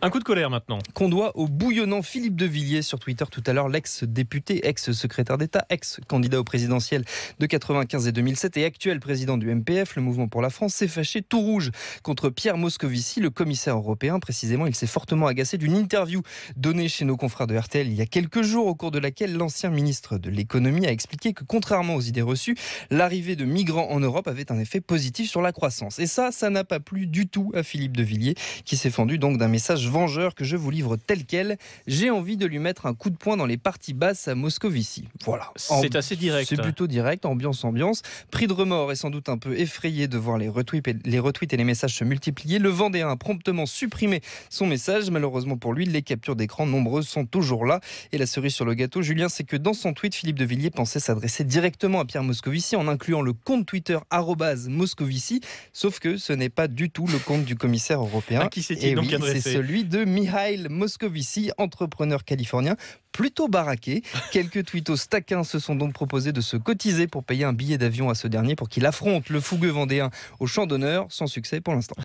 Un coup de colère maintenant. Qu'on doit au bouillonnant Philippe de Villiers sur Twitter tout à l'heure, l'ex-député, ex-secrétaire d'État, ex-candidat au présidentiel de 95 et 2007 et actuel président du MPF, le Mouvement pour la France, s'est fâché tout rouge contre Pierre Moscovici, le commissaire européen. Précisément, il s'est fortement agacé d'une interview donnée chez nos confrères de RTL il y a quelques jours, au cours de laquelle l'ancien ministre de l'économie a expliqué que contrairement aux idées reçues, l'arrivée de migrants en Europe avait un effet positif sur la croissance. Et ça n'a pas plu du tout à Philippe de Villiers, qui s'est fendu donc d'un message vengeur que je vous livre tel quel. J'ai envie de lui mettre un coup de poing dans les parties basses à Moscovici. Voilà. C'est assez direct. C'est plutôt direct, ambiance. Pris de remords et sans doute un peu effrayé de voir les retweets et les messages se multiplier, le Vendéen a promptement supprimé son message. Malheureusement pour lui, les captures d'écran nombreuses sont toujours là. Et la cerise sur le gâteau, Julien, c'est que dans son tweet, Philippe de Villiers pensait s'adresser directement à Pierre Moscovici en incluant le compte Twitter @Moscovici. Sauf que ce n'est pas du tout le compte du commissaire européen. À qui s'est-il donc adressé ? C'est celui de Mikhail Moscovici, entrepreneur californien plutôt baraqué. Quelques tweetos taquins se sont donc proposés de se cotiser pour payer un billet d'avion à ce dernier pour qu'il affronte le fougueux Vendéen au champ d'honneur, sans succès pour l'instant.